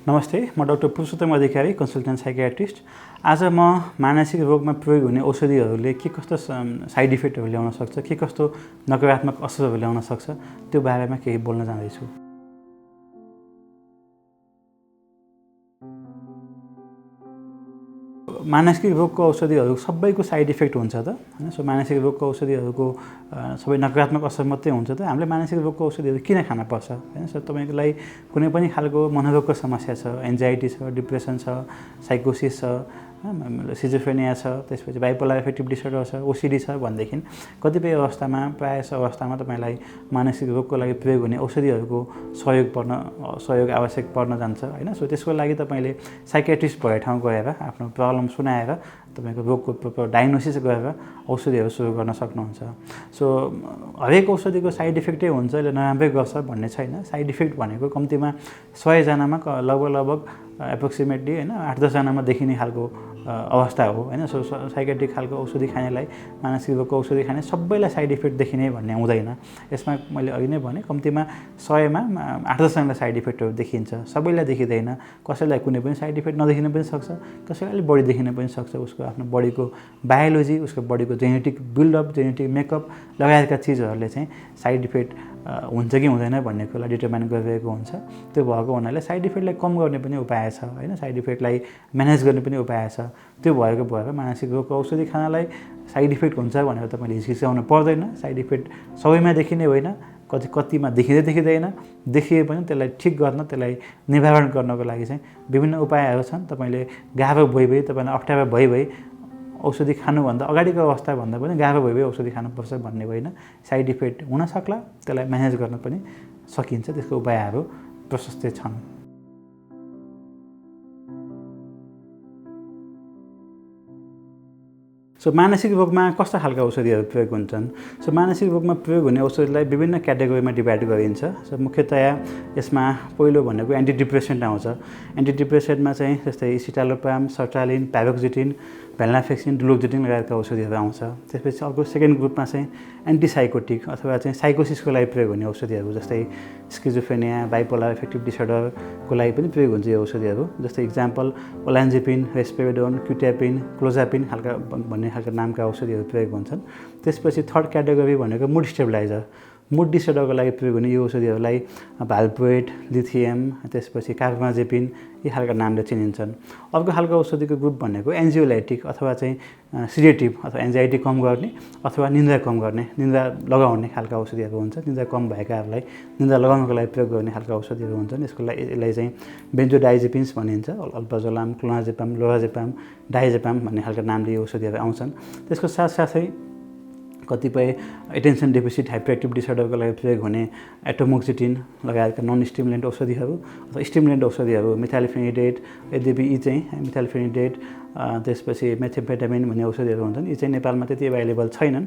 नमस्ते, म डाक्टर पुरुषोत्तम अधिकारी, consultant psychiatrist. आज म मानसिक रोगमा प्रयोग हुने औषधिहरूले के कस्तो साइड इफेक्टहरू ल्याउन सक्छ, के कस्तो नकारात्मक असरहरू ल्याउन सक्छ, त्यो बारेमा केही बोल्न जाँदैछु। मानसिक रोगको औषधिहरू सबैको साइड इफेक्ट हुन्छ त हैन। सो मानसिक रोगको औषधिहरूको सबै नकारात्मक असर मात्रै हुन्छ त। हामीले मानसिक रोगको औषधिहरू किन खान पर्छ हैन। सो तपाईलाई कुनै पनि खालको मनोरोगको समस्या छ, एन्जाइटी छ, डिप्रेसन छ, साइकोसिस छ, सिजोफ्रेनिया छ, त्यसपछि बाइपोलर एफेक्टिभ डिसअर्डर छ, ओसिडी छ भनेदेखि कतिपय अवस्थामा प्रायः अवस्थामा तपाईलाई मानसिक रोगको लागि प्रयोग हुने औषधिहरूको सहयोग आवश्यक पर्न जान्छ हैन। सो त्यसको लागि तपाईले साइकियाट्रिस्ट भए ठाउँ गएर आफ्नो प्रब्लम सुनाएर तपाईको रोगको प्रोपर डायग्नोसिस गरेर औषधिहरू सुरु गर्न सक्नुहुन्छ। सो हरेक औषधिको साइड इफेक्टै हुन्छ, यसले नराम्रै गर्छ भन्ने छैन। साइड इफेक्ट भनेको कम्तीमा 100 जनामा लगभग एप्रोक्सिमेटली हैन 8-10 जनामा देखिने खालको अवस्था हो हैन। सो साइकियाट्रिक खालको औषधि खानेलाई, मानसिक रोगको औषधि खाने सबैलाई साइड इफेक्ट देखिने भन्ने हुँदैन। यसमा मैले अघि नै भने कम्तीमा 100 मा 8-10 जनालाई साइड इफेक्टहरू देखिन्छ, सबैलाई देखिँदैन। कसैलाई कुनै पनि साइड इफेक्ट नदेखिन पनि सक्छ, कसैलाई अलिक बढी देखिन पनि सक्छ। उसको आफ्नो बडीको बायोलोजी, उसको बडीको जेनेटिक बिल्डअप, जेनेटिक मेकअप लगायतका चिजहरूले चाहिँ साइड इफेक्ट हुन्छ कि हुँदैन भन्ने कुरा डिटरमाइन गरिरहेको हुन्छ। त्यो भएको हुनाले साइड इफेक्टलाई कम गर्ने पनि उपाय छ हैन, साइड इफेक्टलाई म्यानेज गर्ने पनि उपाय छ। त्यो भएको भएर मानसिक रोगको औषधि खानलाई साइड इफेक्ट हुन्छ भनेर तपाईले हिचकिचाउनु पर्दैन। साइड इफेक्ट सबैमा देखिने होइन, कतिमा देखिँदैन, देखिए पनि त्यसलाई ठिक गर्न, त्यसलाई निवारण गर्नको लागि चाहिँ विभिन्न उपायहरू छन्। तपाईले गाह्रो भइ तपाईलाई अप्ठ्यारो भइ औषधि खानुभन्दा अगाडिको अवस्था भन्दा पनि गाह्रो भइ औषधि खानुपर्छ भन्ने होइन। साइड इफेक्ट हुन सक्ला, त्यसलाई म्यानेज गर्न पनि सकिन्छ। त्यसको उपायहरू प्रशस्तै छन्। सो मानसिक रोगमा कस्ता खालका औषधिहरू प्रयोग हुन्छन्? सो मानसिक रोगमा प्रयोग हुने औषधिलाई विभिन्न क्याटेगोरीमा डिभाइड गरिन्छ। सो मुख्यतया यसमा पहिलो भनेको एन्टी डिप्रेसेन्ट आउँछ। एन्टी डिप्रेसेन्टमा चाहिँ जस्तै एसिटालोप्राम, सर्टालिन, प्यारोक्सिटिन, भेल्नाफेक्सिन, डुलोक्जिटिन लगायतका औषधिहरू आउँछ। त्यसपछि अर्को सेकेन्ड ग्रुपमा चाहिँ एन्टिसाइकोटिक अथवा चाहिँ साइकोसिसको लागि प्रयोग हुने औषधिहरू जस्तै स्किजोफ्रेनिया, बाइपोलर एफेक्टिभ डिसअर्डरको लागि पनि प्रयोग हुन्छ यो औषधिहरू। जस्तै इक्जाम्पल ओलान्जिपिन, रेस्पेरिडोन, क्युट्यापिन, क्लोजापिन भन्ने खालका नामका औषधिहरू प्रयोग हुन्छन्। त्यसपछि थर्ड क्याटेगोरी भनेको मुड स्टेबलाइजर। मुड डिसअर्डरको लागि प्रयोग हुने यो औषधिहरूलाई भाल्प्रोएट, लिथियम, त्यसपछि कार्बामाजेपिन यी खालका नामले चिनिन्छन्। अर्को खालको औषधिको ग्रुप भनेको एन्जियोलाइटिक अथवा चाहिँ सिडेटिभ अथवा एन्जाइटी कम गर्ने अथवा निन्द्रा कम गर्ने, निन्द्रा लगाउने खालका औषधिहरू हुन्छ। निन्द्रा कम भएकाहरूलाई निन्द्रा लगाउनको लागि प्रयोग गर्ने खालका औषधिहरू हुन्छन्। यसलाई चाहिँ बेन्जोडाइजेपिन्स भनिन्छ। अल्प्राजोलाम, क्लोनाजेपाम, लोराजेपाम, डाइजेपाम भन्ने खालका नामले यो औषधिहरू आउँछन्। त्यसको साथसाथै कतिपय एटेन्सन डेफिसिट हाइपरएक्टिभ डिसअर्डरको लागि प्रयोग हुने एटोमोक्सिटिन लगायतका नन स्टिमुलेन्ट औषधिहरू अथवा स्टिमुलेन्ट औषधिहरू मिथाइलफेनिडेट, यद्यपि यी चाहिँ मिथाइलफेनिडेट, त्यसपछि मेथाम्फेटामिन भन्ने औषधिहरू हुन्छन्। यी चाहिँ नेपालमा त्यति एभाइलेबल छैनन्।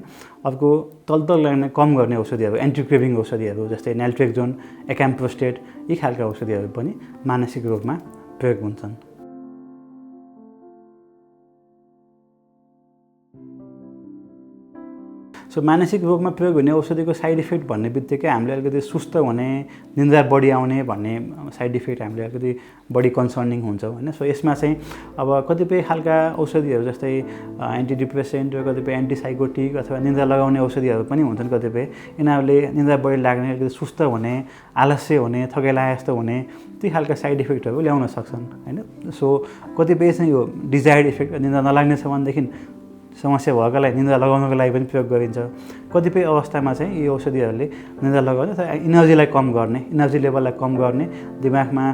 अर्को तलतल लाग्ने कम गर्ने औषधिहरू, एन्टी क्रेभिङ औषधिहरू जस्तै नाल्ट्रेक्जोन, एकाम्प्रोस्टेट यी खालका औषधिहरू पनि मानसिक रोगमा प्रयोग हुन्छन्। सो मानसिक रोगमा प्रयोग हुने औषधिको साइड इफेक्ट भन्ने बित्तिकै हामीले अलिकति सुस्त हुने, निन्द्रा बढी आउने भन्ने साइड इफेक्ट हामीले अलिकति बढी कन्सर्निङ हुन्छौँ होइन। सो यसमा चाहिँ अब कतिपय खालका औषधिहरू जस्तै एन्टी डिप्रेसेन्ट र कतिपय एन्टिसाइकोटिक अथवा निन्द्रा लगाउने औषधिहरू पनि हुन्छन्। कतिपय यिनीहरूले निन्द्रा बढी लाग्ने, अलिकति सुस्त हुने, आलस्य हुने, थकाइला जस्तो हुने ती खालका साइड इफेक्टहरू ल्याउन सक्छन् होइन। सो कतिपय चाहिँ यो डिजायर्ड इफेक्ट, निन्द्रा नलाग्ने छ भनेदेखि समस्या भएकालाई निन्द्रा लगाउनको लागि पनि प्रयोग गरिन्छ। कतिपय अवस्थामा चाहिँ यी औषधिहरूले निन्द्रा लगाउने अथवा इनर्जीलाई कम गर्ने, इनर्जी लेभललाई कम गर्ने, दिमागमा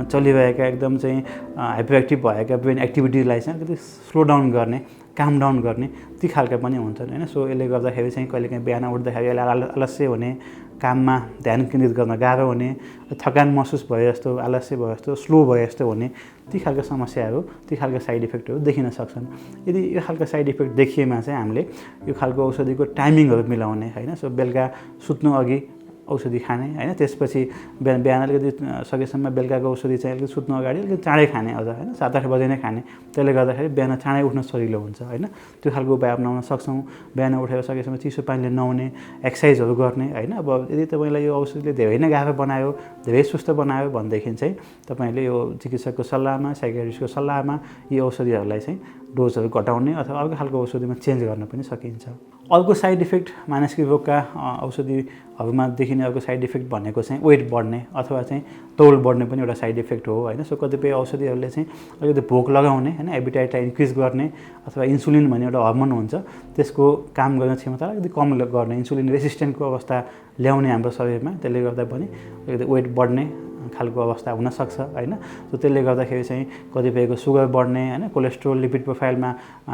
चलिरहेका एकदम चाहिँ हाइपरएक्टिभ भएका ब्रेन एक्टिभिटीलाई चाहिँ अलिकति स्लो डाउन गर्ने, काम डाउन गर्ने ती खालका पनि हुन्छन् होइन। सो यसले गर्दाखेरि चाहिँ कहिलेकाहीँ बिहान उठ्दाखेरि आलस्य हुने, काममा ध्यान केन्द्रित गर्न गाह्रो हुने, थकान महसुस भए जस्तो, आलस्य भए जस्तो, स्लो भए जस्तो हुने ती खालका समस्याहरू, ती खालका साइड इफेक्टहरू देखिन सक्छन्। यदि यो खालका साइड इफेक्ट देखिएमा चाहिँ हामीले यो खालको औषधिको टाइमिङहरू मिलाउने होइन। सो बेलुका सुत्नु अघि औषधि खाने हैन। त्यसपछि बिहान अलिकति सकेसम्म बेलुकाको औषधि चाहिँ अलिकति सुत्नु अगाडि अलिकति चाँडै खाने अझ हैन, 7-8 बजे नै खाने। त्यसले गर्दाखेरि बिहान चाँडै उठ्न सजिलो हुन्छ हैन। त्यो खालको उपाय अपनाउन सक्छौँ। बिहान उठेर सकेसम्म चिसो पानीले नुहाउने, एक्सर्साइजहरू गर्ने हैन। अब यदि तपाईँलाई यो औषधिले धेरै नै गाह्रो बनायो, धेरै सुस्त बनायो भनेदेखि चाहिँ तपाईँले यो चिकित्सकको सल्लाहमा, साइकियाट्रिस्टको सल्लाहमा यी औषधिहरूलाई चाहिँ डोजहरू घटाउने अथवा अर्को खालको औषधिमा चेन्ज गर्न पनि सकिन्छ। अर्को साइड इफेक्ट मानसिक रोगका औषधिहरूमा देखिने अर्को साइड इफेक्ट भनेको चाहिँ वेट बढ्ने अथवा चाहिँ तौल बढ्ने पनि एउटा साइड इफेक्ट हो हैन। सो कतिपय औषधिहरूले चाहिँ अलिकति भोक लगाउने हैन, एपिटाइटलाई इन्क्रिज गर्ने अथवा इन्सुलिन भन्ने एउटा हर्मोन हुन्छ त्यसको काम गर्ने क्षमता अलिकति कम गर्ने, इन्सुलिन रेसिस्टेन्टको अवस्था ल्याउने हाम्रो शरीरमा, त्यसले गर्दा पनि अलिकति वेट बढ्ने खालको अवस्था हुनसक्छ हैन। सो त्यसले गर्दाखेरि चाहिँ कतिपयको सुगर बढ्ने हैन, कोलेस्ट्रोल लिपिड प्रोफाइलमा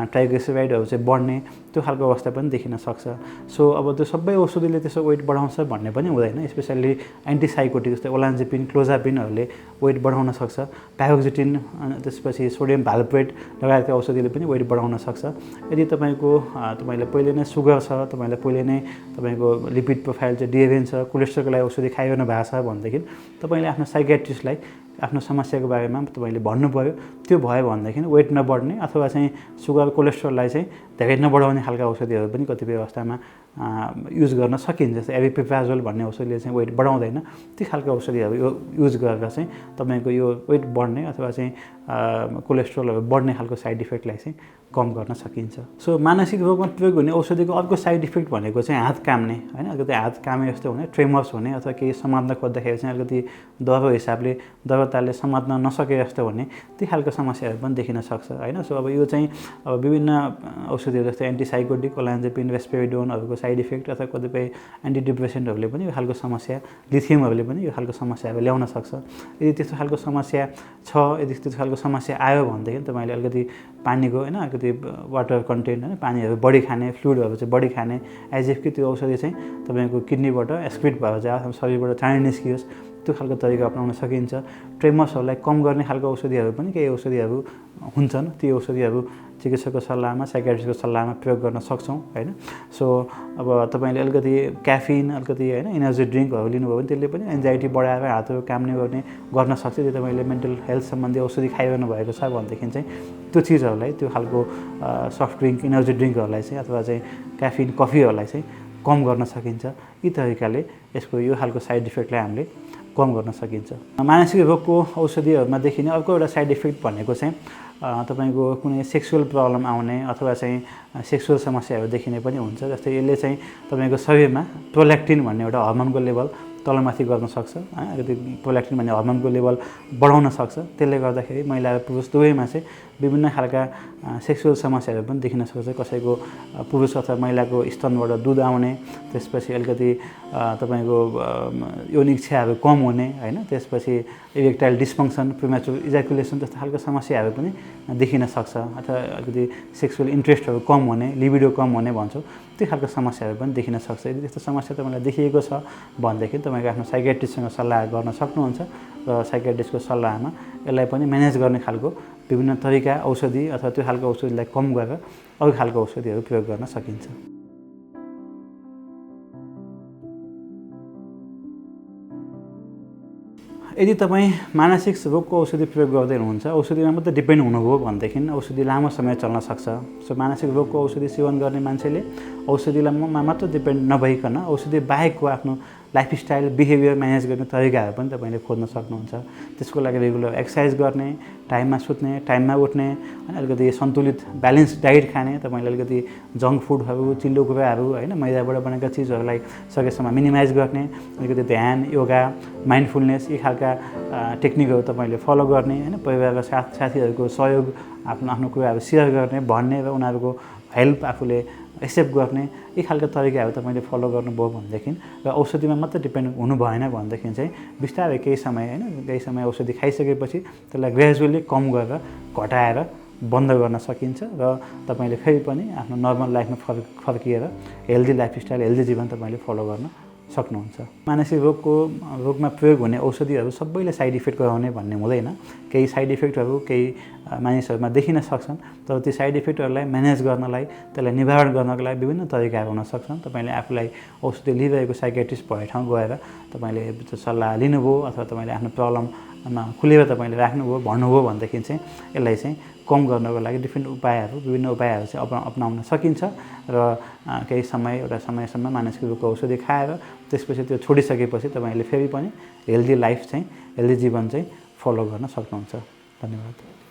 ट्राइग्लिसराइडहरू चाहिँ बढ्ने त्यो खालको अवस्था पनि देखिन सक्छ। सो अब त्यो सबै औषधिले त्यसो वेट बढाउँछ भन्ने पनि हुँदैन। स्पेसल्ली एन्टिसाइकोटिक जस्तै ओलान्जेपिन, क्लोजापिनहरूले वेट बढाउन सक्छ। प्यारोक्सिटिन, त्यसपछि सोडियम भाल्प्रेट लगायतका औषधिले पनि वेट बढाउन सक्छ। यदि तपाईँलाई पहिले नै सुगर छ, तपाईँलाई पहिले नै तपाईँको लिपिड प्रोफाइल चाहिँ डिएभएन छ, कोलेस्ट्रोलको लागि औषधि खाइरहनु भएको छ भनेदेखि तपाईँले आफ्नो साइकियाट्रिस्टलाई आफ्नो समस्याको बारेमा तपाईँले भन्नु पऱ्यो। त्यो भयो भनेदेखि वेट नबढ्ने अथवा चाहिँ सुगर कोलेस्ट्रोललाई चाहिँ धेरै नबढाउने खालका औषधिहरू पनि कतिपय अवस्थामा युज गर्न सकिन्छ। जस्तै एरिपिप्राजोल भन्ने औषधिले चाहिँ वेट बढाउँदैन। ती खालका औषधिहरू युज गरेर चाहिँ तपाईँको यो वेट बढ्ने अथवा चाहिँ कोलेस्ट्रोलहरू बढ्ने खालको साइड इफेक्टलाई चाहिँ कम गर्न सकिन्छ। सो मानसिक रोगमा प्रयोग हुने औषधिको अर्को साइड इफेक्ट भनेको चाहिँ हात काम्ने हैन, अलिकति हात कामे जस्तो हुने, ट्रेमर्स हुने अथवा केही समात्न खोज्दाखेरि चाहिँ अलिकति डरको हिसाबले दरतालले समात्न नसके जस्तो हुने, ती खालको समस्याहरू पनि देखिन सक्छ हैन। सो अब यो चाहिँ अब विभिन्न औषधिहरू जस्तै एन्टिसाइकोटिक, ओलान्जेपिन, रेस्पेरिडोनहरूको साइड इफेक्ट अथवा कतिपय एन्टिडिप्रेसेन्टहरूले पनि यो खालको समस्या, लिथियमहरूले पनि यो खालको समस्याहरू ल्याउन सक्छ। यदि त्यस्तो खालको समस्या छ, यदि त्यस्तो खालको समस्या आयो भनेदेखि तपाईँले अलिकति पानीको हैन, अलिकति वाटर कन्टेन्ट हैन, पानीहरू बढी खाने, फ्लुइडहरू चाहिँ बढी खाने, एज इफ कि त्यो औषधि चाहिँ तपाईँको किडनीबाट एक्सक्रिट भएर चाहिँ शरीरबाट चाँडै निस्कियोस्, त्यो खालको तरिका अपनाउन सकिन्छ। ट्रेमर्सहरूलाई कम गर्ने खालको औषधिहरू पनि केही औषधिहरू हुन्छन्। ती औषधिहरू चिकित्सकको सल्लाहमा, साइकियाट्रिस्टको सल्लाहमा प्रयोग गर्न सक्छौँ हैन। सो अब तपाईँले अलिकति क्याफिन, अलिकति हैन इनर्जी ड्रिङ्कहरू लिनुभयो भने त्यसले पनि एन्जाइटी बढाएर हातहरू काम्ने गर्न सक्छ। यदि तपाईँले मेन्टल हेल्थ सम्बन्धी औषधि खाइरहनु भएको छ भनेदेखि चाहिँ त्यो चिजहरूलाई, त्यो खालको सफ्ट ड्रिङ्क, इनर्जी ड्रिङ्कहरूलाई चाहिँ अथवा चाहिँ क्याफिन, कफीहरूलाई चाहिँ कम गर्न सकिन्छ। यी तरिकाले यसको यो खालको साइड इफेक्टलाई हामीले कम गर्न सकिन्छ। मानसिक रोगको औषधिहरूमा देखिने अर्को एउटा साइड इफेक्ट भनेको चाहिँ तपाईँको कुनै सेक्सुअल प्रब्लम आउने अथवा चाहिँ सेक्सुअल समस्याहरू देखिने पनि हुन्छ। जस्तै यसले चाहिँ तपाईँको शरीरमा प्रोल्याक्टिन भन्ने एउटा हर्मोनको लेभल तलमाथि गर्न सक्छ, अलिकति प्रोल्याक्टिन भन्ने हर्मोनको लेभल बढाउन सक्छ। त्यसले गर्दाखेरि महिला र पुरुष दुवैमा चाहिँ विभिन्न खालका सेक्सुअल समस्याहरू पनि देखिन सक्छ। कसैको पुरुष अथवा महिलाको स्तनबाट दुध आउने, त्यसपछि अलिकति तपाईँको यौन इच्छाहरू कम हुने हैन, त्यसपछि इरेक्टाइल डिस्फङ्सन, प्रिम्याचुर इजाकुलेसन जस्तो खालको समस्याहरू पनि देखिन सक्छ। अथवा अलिकति सेक्सुअल इन्ट्रेस्टहरू कम हुने, लिबिडो कम हुने भन्छौँ, त्यो खालको समस्याहरू पनि देखिन सक्छ। यदि त्यस्तो समस्या तपाईँलाई देखिएको छ भनेदेखि तपाईँको आफ्नो साइकियाट्रिस्टसँग सल्लाह गर्न सक्नुहुन्छ र साइकियाट्रिस्टको सल्लाहमा यसलाई पनि म्यानेज गर्ने खालको विभिन्न तरिका, औषधि अथवा त्यो खालको औषधिलाई कम गरेर अरू खालको औषधिहरू प्रयोग गर्न सकिन्छ। यदि तपाईँ मानसिक रोगको औषधि प्रयोग गर्दै हुनुहुन्छ, औषधिमा मात्रै डिपेन्ड हुनुभयो भनेदेखि औषधि लामो समय चल्न सक्छ। सो मानसिक रोगको औषधि सेवन गर्ने मान्छेले औषधिमा मात्र डिपेन्ड नभइकन औषधि बाहेकको आफ्नो लाइफस्टाइल, बिहेभियर म्यानेज गर्ने तरिकाहरू पनि तपाईँले खोज्न सक्नुहुन्छ। त्यसको लागि रेगुलर एक्सर्साइज गर्ने, टाइममा सुत्ने, टाइममा उठ्ने, अनि अलिकति सन्तुलित ब्यालेन्स डाइट खाने, तपाईँले अलिकति जङ्क फुडहरू, चिल्लो कुराहरू हैन, मैदाबाट बनेका चिजहरूलाई सकेसम्म मिनिमाइज गर्ने, अलिकति ध्यान, योगा, माइन्डफुलनेस यी खालका टेक्निकहरू तपाईँले फलो गर्ने हैन, परिवार र साथीहरूको सहयोग, आफ्नो कुराहरू सेयर गर्ने, भन्ने र उनीहरूको हेल्प आफूले एक्सेप्ट गर्ने, यी खालका तरिकाहरू तपाईँले फलो गर्नुभयो भनेदेखि र औषधिमा मात्रै डिपेन्ड हुनु भएन भनेदेखि चाहिँ बिस्तारै केही समय औषधि खाइसकेपछि त्यसलाई ग्रेजुअली कम गरेर घटाएर बन्द गर्न सकिन्छ र तपाईँले फेरि पनि आफ्नो नर्मल लाइफमा फर्किएर हेल्दी लाइफस्टाइल, हेल्दी जीवन तपाईँले फलो गर्न सक्नुहुन्छ। मानसिक रोगमा प्रयोग हुने औषधिहरू सबैले साइड इफेक्ट गराउने भन्ने हुँदैन। केही साइड इफेक्टहरू केही मानिसहरूमा देखिन सक्छन्, तर ती साइड इफेक्टहरूलाई म्यानेज गर्नलाई, त्यसलाई निवारण गर्नको लागि विभिन्न तरिकाहरू हुन सक्छन्। तपाईँले आफूलाई औषधि लिइरहेको साइकेट्रिस्ट भएको ठाउँ गएर तपाईँले सल्लाह लिनुभयो अथवा तपाईँले आफ्नो प्रब्लममा खुलेर तपाईँले राख्नुभयो, भन्नुभयो भनेदेखि चाहिँ यसलाई चाहिँ कम गर्नको लागि विभिन्न उपायहरू चाहिँ अपनाउन सकिन्छ र केही एउटा समयसम्म मानसिक रोगको औषधि खाएर त्यसपछि त्यो छोडिसकेपछि तपाईँले फेरि पनि हेल्दी जीवन चाहिँ फलो गर्न सक्नुहुन्छ। धन्यवाद।